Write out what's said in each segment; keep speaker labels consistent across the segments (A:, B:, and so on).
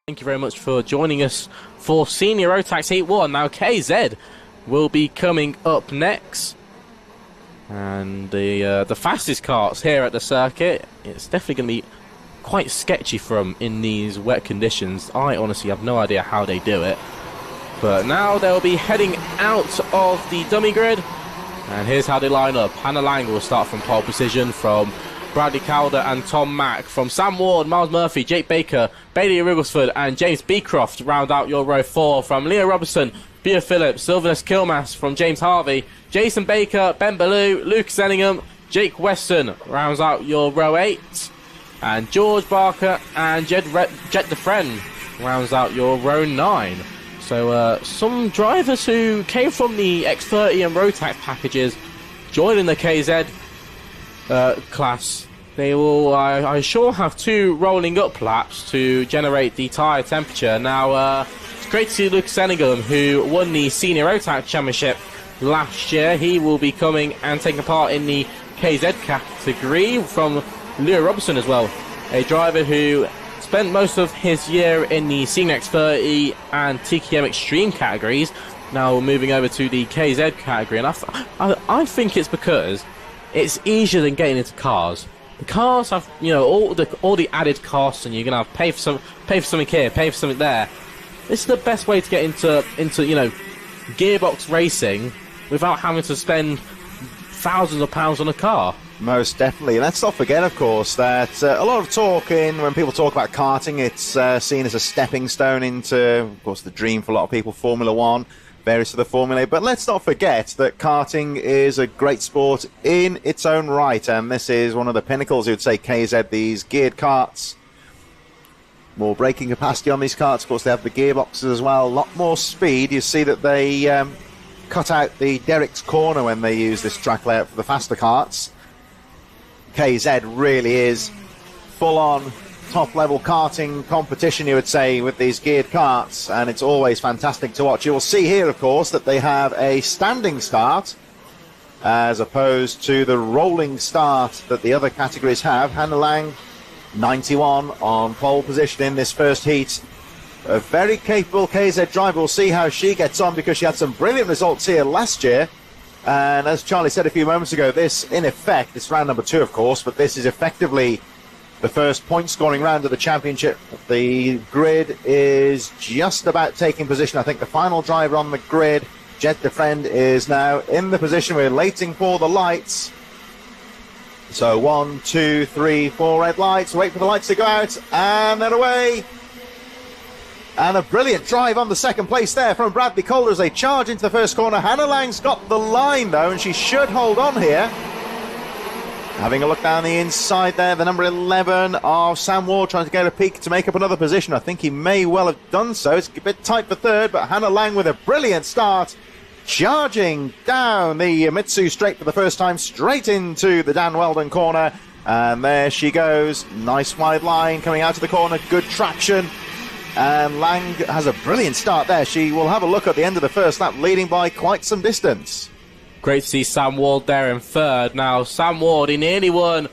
A: Thank you very much for joining us for Senior Rotax Heat 1. Now KZ will be coming up next. And the fastest karts here at the circuit, it's definitely going to be quite sketchy from in these wet conditions. I honestly have no idea how they do it. But now they'll be heading out of the dummy grid. And here's how they line up. Hannah Lang will start from pole position from Bradley Calder and Tom Mack. From Sam Ward, Miles Murphy, Jake Baker, Bailey Wrigglesford and James Beecroft round out your row 4. From Leo Robertson, Bea Phillips, Sylvanus Kilmass, from James Harvey, Jason Baker, Ben Ballou, Luke Zenningham, Jake Weston rounds out your row 8. And George Barker and Jet DeFriend rounds out your row 9. So some drivers who came from the X30 and Rotax packages joining the KZ class. They will, I sure, have 2 rolling up laps to generate the tyre temperature. Now, it's great to see Luke Zenningham, who won the Senior Rotax Championship last year. He will be coming and taking part in the KZ category. From Leo Robertson as well, a driver who spent most of his year in the Senior X30 and TKM Extreme categories, now moving over to the KZ category. And I think it's because it's easier than getting into cars. The cars have, you know, all the added costs, and you're gonna have pay for something here, pay for something there. This is the best way to get into you know, gearbox racing without having to spend thousands of pounds on a car.
B: Most definitely. Let's not forget, of course, that a lot of talk when people talk about karting, it's seen as a stepping stone into, of course, the dream for a lot of people, Formula One, various other formulae. But let's not forget that karting is a great sport in its own right, and this is one of the pinnacles, you would say, KZ, these geared karts. More braking capacity on these karts. Of course, they have the gearboxes as well. A lot more speed. You see that they cut out the Derrick's corner when they use this track layout for the faster karts. KZ really is full-on top-level karting competition, you would say, with these geared karts, and it's always fantastic to watch. You will see here, of course, that they have a standing start as opposed to the rolling start that the other categories have. Hannah Lang, 91 on pole position in this first heat. A very capable KZ driver. We'll see how she gets on, because she had some brilliant results here last year. And as Charlie said a few moments ago, this, in effect, it's round number 2, of course, but this is effectively the first point-scoring round of the championship. The grid is just about taking position. I think the final driver on the grid, Jet DeFriend, is now in the position. We're waiting for the lights. So 1, 2, 3, 4 red lights. Wait for the lights to go out, and then away. And a brilliant drive on the second place there from Bradley Calder as they charge into the first corner. Hannah Lang's got the line, though, and she should hold on here. Having a look down the inside there, the number 11 of Sam Ward trying to get a peek to make up another position. I think he may well have done so. It's a bit tight for third, but Hannah Lang with a brilliant start, charging down the Mitsu straight for the first time, straight into the Dan Weldon corner. And there she goes. Nice wide line coming out of the corner. Good traction. And Lang has a brilliant start there. She will have a look at the end of the first lap, leading by quite some distance.
A: Great to see Sam Ward there in third. Now, Sam Ward, he nearly won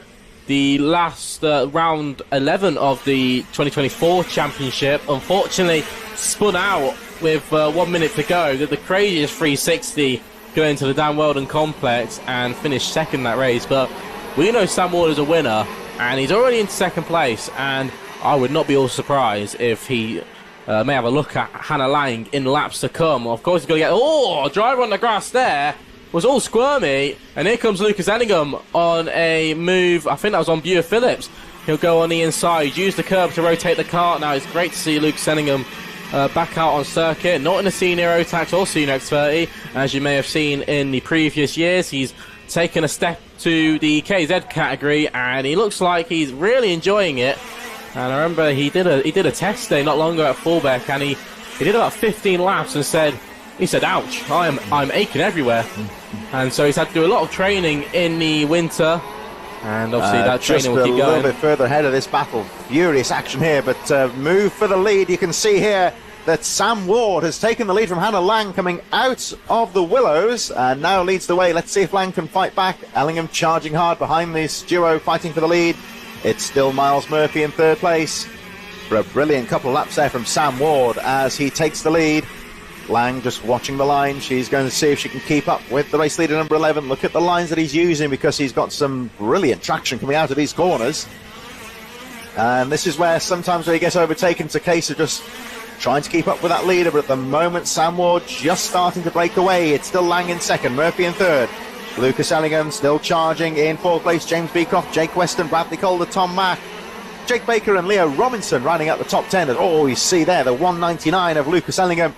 A: the last round 11 of the 2024 championship. Unfortunately, spun out with 1 minute to go. Did the craziest 360 going to the Dan Weldon complex and finished second that race. But we know Sam Ward is a winner, and he's already in second place. And I would not be all surprised if he may have a look at Hannah Lang in laps to come. Of course, he's going to get... Oh, driver on the grass there. Was all squirmy, and here comes Lucas Enningham on a move. I think that was on Bea Phillips. He'll go on the inside, use the curb to rotate the kart. Now it's great to see Lucas Enningham back out on circuit, not in the Senior Rotax or Senior X30. As you may have seen in the previous years, he's taken a step to the KZ category, and he looks like he's really enjoying it. And I remember he did a test day not long ago at Fullbeck, and he did about 15 laps and said, ouch, I'm aching everywhere. And so he's had to do a lot of training in the winter, and obviously that training will keep going.
B: Just a little bit further ahead of this battle. Furious action here, but move for the lead. You can see here that Sam Ward has taken the lead from Hannah Lang coming out of the Willows, and now leads the way. Let's see if Lang can fight back. Ellingham charging hard behind this duo, fighting for the lead. It's still Miles Murphy in third place. for a brilliant couple of laps there from Sam Ward as he takes the lead. Lang just watching the line. She's going to see if she can keep up with the race leader number 11. Look at the lines that he's using because he's got some brilliant traction coming out of these corners. And this is where sometimes when he gets overtaken, it's a case of just trying to keep up with that leader. But at the moment, Sam Ward just starting to break away. It's still Lang in second, Murphy in third. Lucas Ellingham still charging in fourth place. James Beecroft, Jake Weston, Bradley Calder, Tom Mack, Jake Baker and Leo Robinson riding out the top 10. Oh, you see there the 199 of Lucas Ellingham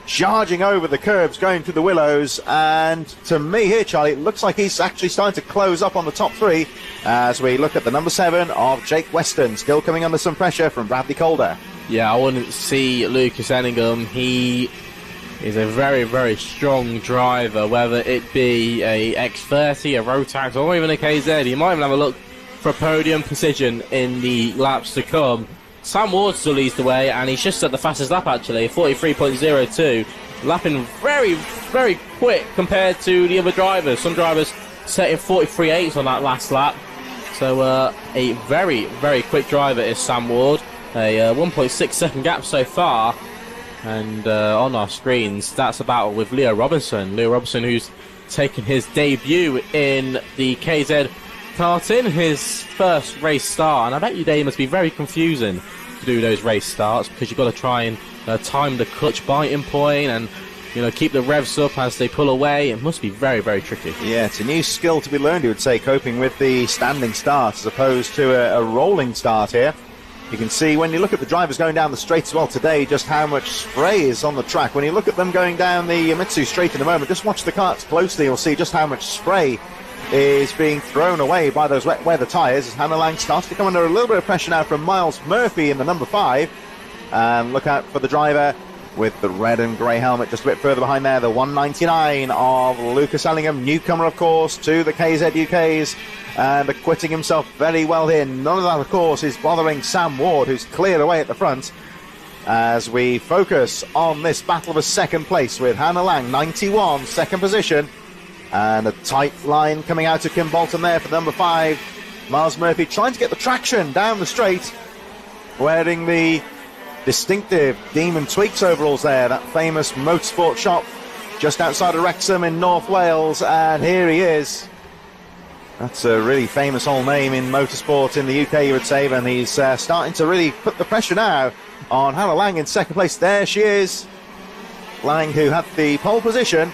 B: charging over the curbs, going through the willows. And to me here, Charlie, it looks like he's actually starting to close up on the top three as we look at the number 7 of Jake Weston, still coming under some pressure from Bradley Calder.
A: Yeah, I wouldn't see Lucas Ellingham. He is a very, very strong driver, whether it be a X30, a Rotax, or even a KZ. He might even have a look for a podium position in the laps to come. Sam Ward still leads the way, and he's just at the fastest lap actually, 43.02, lapping very, very quick compared to the other drivers. Some drivers setting 43.8s on that last lap. So a very, very quick driver is Sam Ward. A 1.6 second gap so far. And on our screens, that's a battle with Leo Robinson. Leo Robinson, who's taken his debut in the KZ karting, his first race start. And I bet you they must be very confusing to do those race starts because you've got to try and time the clutch biting point and keep the revs up as they pull away. It must be very, very tricky. Yeah,
B: it's a new skill to be learned, you would say, coping with the standing start as opposed to a rolling start here. You can see when you look at the drivers going down the straight as well today just how much spray is on the track. When you look at them going down the Yamitsu straight in a moment, just watch the karts closely, you'll see just how much spray is being thrown away by those wet weather tyres as Hannah Lang starts to come under a little bit of pressure now from Miles Murphy in the number 5. And look out for the driver with the red and grey helmet just a bit further behind there, the 199 of Lucas Ellingham, newcomer of course to the KZ UKs, and acquitting himself very well here. None of that of course is bothering Sam Ward, who's cleared away at the front, as we focus on this battle of a second place with Hannah Lang, 91, second position, and a tight line coming out of Kim Bolton there for number 5. Miles Murphy trying to get the traction down the straight, wearing the distinctive Demon Tweaks overalls there, that famous motorsport shop just outside of Wrexham in North Wales, and here he is. That's a really famous old name in motorsport in the UK, you would say, and he's starting to really put the pressure now on Hannah Lang in second place. There she is, Lang, who had the pole position,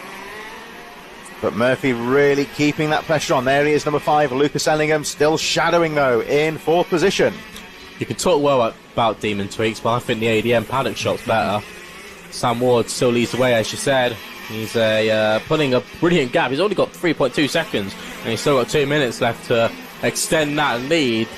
B: but Murphy really keeping that pressure on. There he is, number 5, Lucas Ellingham, still shadowing though in 4th position.
A: You can talk well about Demon Tweaks, but I think the ADM paddock shot's better. Sam Ward still leads the way, as you said. He's putting a brilliant gap. He's only got 3.2 seconds, and he's still got 2 minutes left to extend that lead.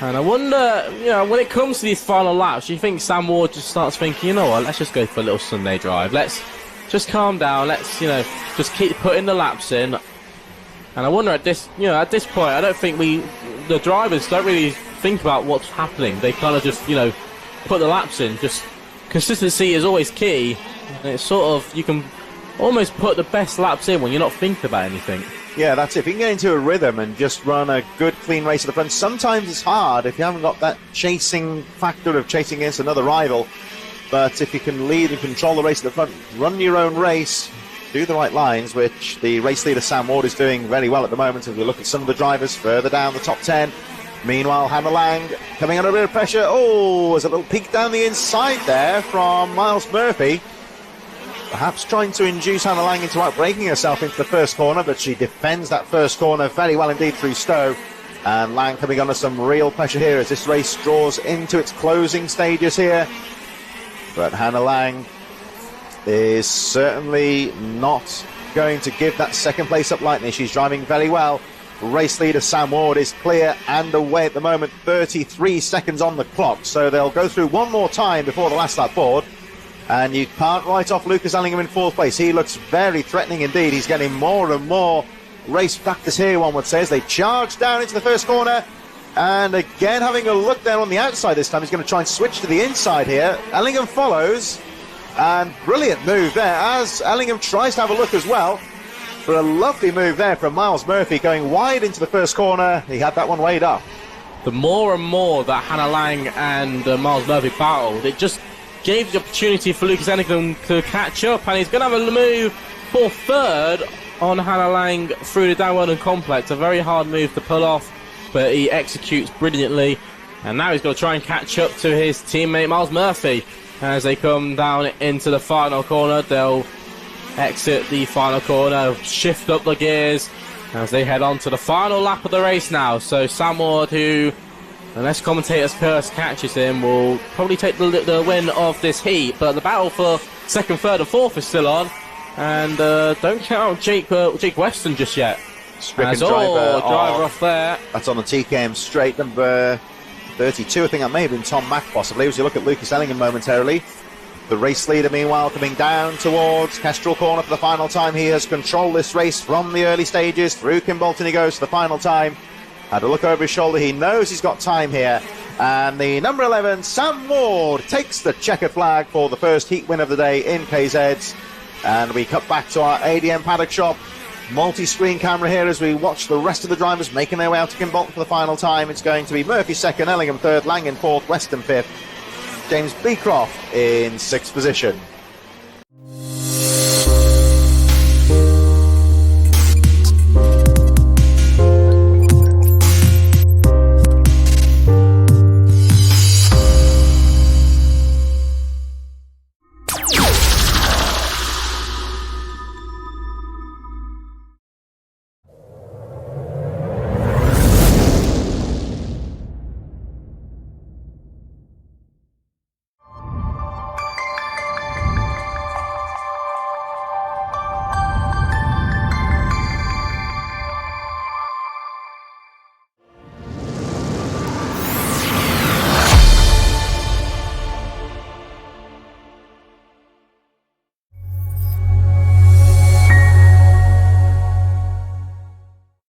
A: And I wonder, when it comes to these final laps, do you think Sam Ward just starts thinking, you know what, let's just go for a little Sunday drive. Let's just calm down. Let's, just keep putting the laps in. And I wonder at this point, I don't think the drivers don't really think about what's happening. They kind of just, put the laps in. Just consistency is always key. And it's sort of, you can almost put the best laps in when you're not thinking about anything.
B: Yeah, that's it. If you can get into a rhythm and just run a good, clean race at the front, sometimes it's hard if you haven't got that chasing factor of chasing against another rival. But if you can lead and control the race at the front, run your own race, do the right lines, which the race leader Sam Ward is doing very well at the moment. If we look at some of the drivers further down the top 10, meanwhile Hannah Lang coming under a bit of pressure. Oh, there's a little peek down the inside there from Miles Murphy, perhaps trying to induce Hannah Lang into outbraking herself into the first corner, but she defends that first corner very well indeed through Stowe. And Lang coming under some real pressure here as this race draws into its closing stages here. But Hannah Lang is certainly not going to give that second place up lightly. She's driving very well. Race leader Sam Ward is clear and away at the moment, 33 seconds on the clock, so they'll go through one more time before the last lap board. And you can't write off Lucas Ellingham in 4th place. He looks very threatening indeed. He's getting more and more race practice here, one would say, as they charge down into the first corner. And again, having a look there on the outside this time, he's going to try and switch to the inside here. Ellingham follows, and brilliant move there as Ellingham tries to have a look as well. But a lovely move there from Miles Murphy going wide into the first corner. He had that one weighed up.
A: the more and more that Hannah Lang and Miles Murphy battled, it just gave the opportunity for Lucas Ennigan to catch up, and he's going to have a move for third on Hannah Lang through the downward and complex. A very hard move to pull off, but he executes brilliantly, and now he's got to try and catch up to his teammate Miles Murphy. As they come down into the final corner, they'll exit the final corner, shift up the gears as they head on to the final lap of the race now. So Sam Ward, who, unless commentator's curse catches him, will probably take the win of this heat, but the battle for second, third and fourth is still on, and don't count Jake Weston just yet.
B: Stricken
A: driver off there.
B: That's on the TKM straight, number 32. I think that may have been Tom Mack possibly, as you look at Lucas Ellingham momentarily. The race leader, meanwhile, coming down towards Kestrel Corner for the final time. He has controlled this race from the early stages. Through Kimbolton he goes for the final time. Had a look over his shoulder. He knows he's got time here. And the number 11, Sam Ward, takes the checkered flag for the first heat win of the day in KZ's. And we cut back to our ADM paddock shop. Multi-screen camera here as we watch the rest of the drivers making their way out to Kimbolton for the final time. It's going to be Murphy second, Ellingham third, Lang in fourth, Weston fifth, James Beecroft in sixth position.